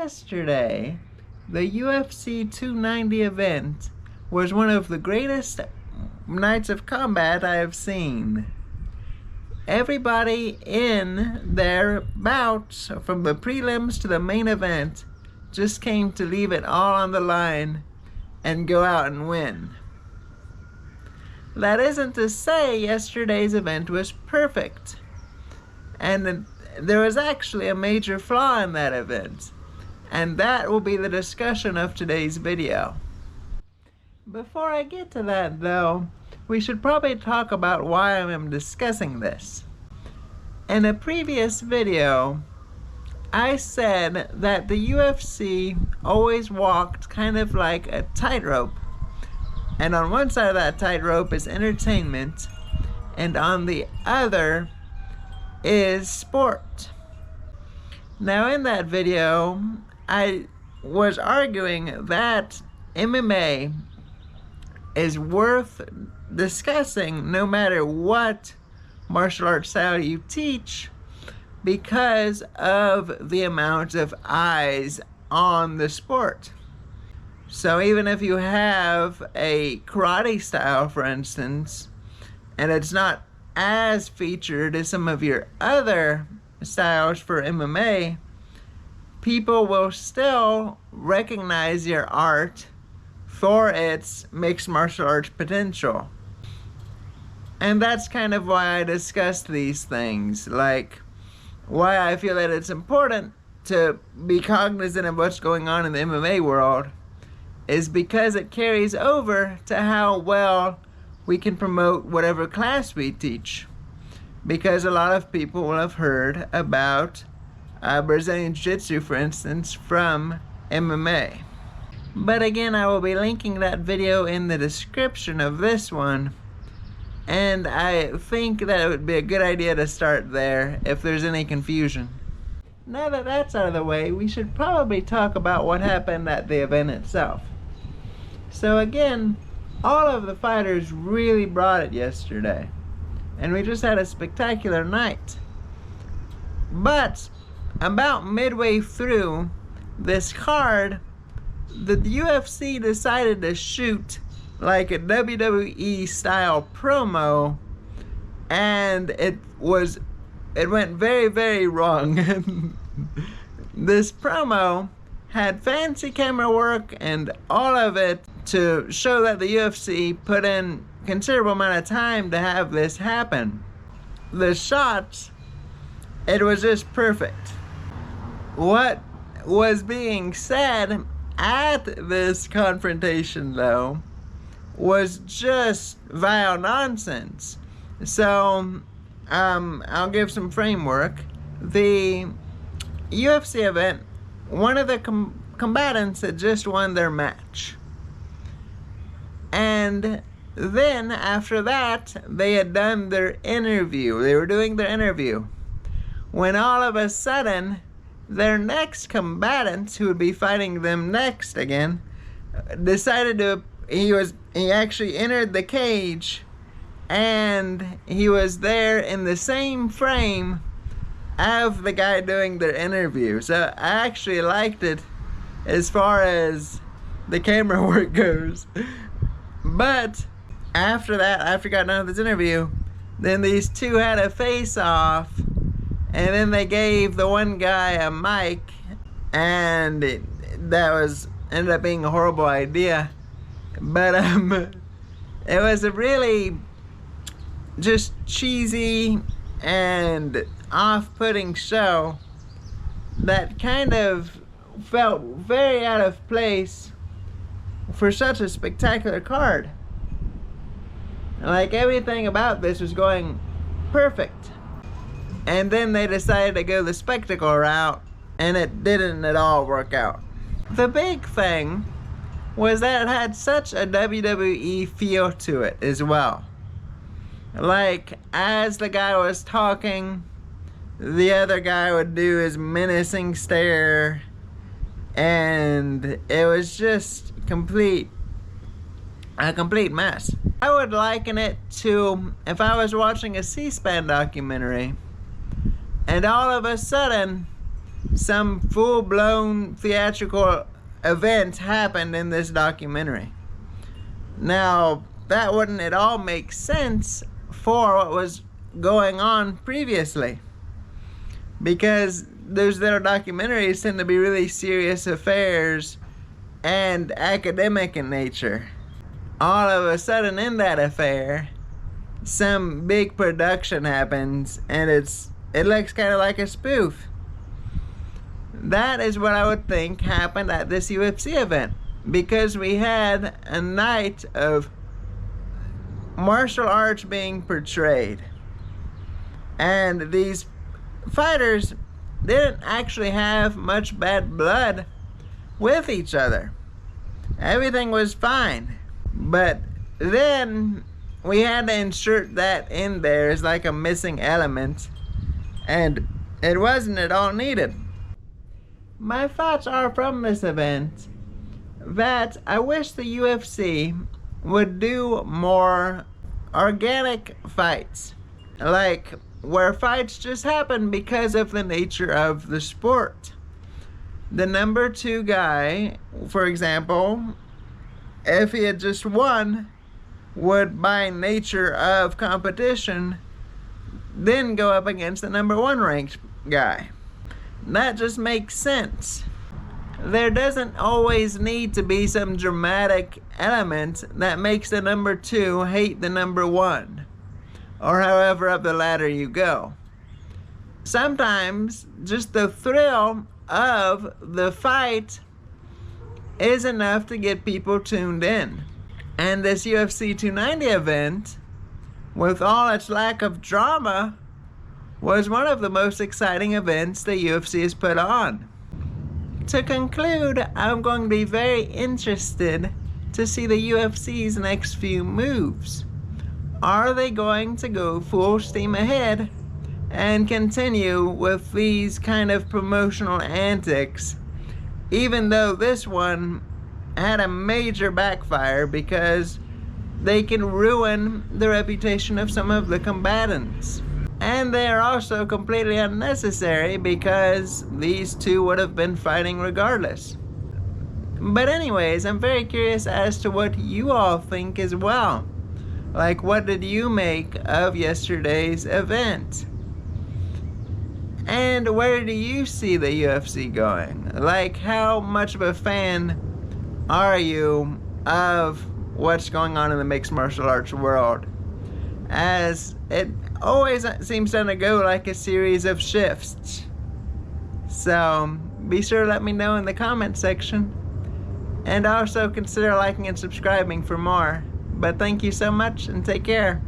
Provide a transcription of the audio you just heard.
yesterday, the UFC 290 event was one of the greatest nights of combat I have seen. Everybody in their bouts, from the prelims to the main event, just came to leave it all on the line and go out and win. That isn't to say yesterday's event was perfect. And there was actually a major flaw in that event. And that will be the discussion of today's video. Before I get to that though, we should probably talk about why I am discussing this. In a previous video, I said that the UFC always walked kind of like a tightrope. And on one side of that tightrope is entertainment, and on the other is sport. Now in that video, I was arguing that MMA is worth discussing no matter what martial arts style you teach, because of the amount of eyes on the sport. So even if you have a karate style, for instance, and it's not as featured as some of your other styles for MMA, people will still recognize your art for its mixed martial arts potential. And that's kind of why I discuss these things, like why I feel that it's important to be cognizant of what's going on in the MMA world, is because it carries over to how well we can promote whatever class we teach. Because a lot of people will have heard about Brazilian Jiu-Jitsu, for instance, from MMA. But again, I will be linking that video in the description of this one, and I think that it would be a good idea to start there if there's any confusion. Now that that's out of the way, we should probably talk about what happened at the event itself. So again, all of the fighters really brought it yesterday, and we just had a spectacular night. But about midway through this card, the UFC decided to shoot like a WWE style promo, and it went very, very wrong. This promo had fancy camera work and all of it to show that the UFC put in considerable amount of time to have this happen. The shots, it was just perfect. What was being said at this confrontation though was just vile nonsense. So I'll give some framework. The UFC event, one of the combatants had just won their match. And then after that, they had done their interview. They were doing their interview, when all of a sudden, their next combatant, who would be fighting them next again, decided to, he actually entered the cage, and he was there in the same frame of the guy doing their interview. So I actually liked it as far as the camera work goes. But after that, after he got done with his interview, then these two had a face-off, and then they gave the one guy a mic, and that ended up being a horrible idea. But it was a really just cheesy and off-putting show that kind of felt very out of place for such a spectacular card. Like, everything about this was going perfect. And then they decided to go the spectacle route, and it didn't at all work out. The big thing was that it had such a WWE feel to it as well. Like, as the guy was talking, the other guy would do his menacing stare, and it was just a complete mess. I would liken it to if I was watching a C-SPAN documentary, and all of a sudden some full-blown theatrical event happened in this documentary. Now, that wouldn't at all make sense for what was going on previously, because those little documentaries tend to be really serious affairs and academic in nature. All of a sudden in that affair, some big production happens and it looks kind of like a spoof. That is what I would think happened at this UFC event, because we had a night of martial arts being portrayed, and these fighters didn't actually have much bad blood with each other. Everything was fine. But then we had to insert that in there as like a missing element, and it wasn't at all needed. My thoughts are from this event that I wish the UFC would do more organic fights, like where fights just happen because of the nature of the sport. The number 2 guy, for example, if he had just won, would by nature of competition then go up against the number 1 ranked guy. That just makes sense. There doesn't always need to be some dramatic element that makes the number 2 hate the number 1, or however up the ladder you go. Sometimes just the thrill of the fight is enough to get people tuned in. And this UFC 290 event, with all its lack of drama, was one of the most exciting events the UFC has put on. To conclude, I'm going to be very interested to see the UFC's next few moves. Are they going to go full steam ahead and continue with these kind of promotional antics, even though this one had a major backfire because they can ruin the reputation of some of the combatants? And they are also completely unnecessary because these two would have been fighting regardless. But anyways, I'm very curious as to what you all think as well. Like, what did you make of yesterday's event? And where do you see the UFC going? Like, how much of a fan are you of what's going on in the mixed martial arts world? As it always seems to undergo like a series of shifts. So be sure to let me know in the comment section, and also consider liking and subscribing for more. But thank you so much, and take care.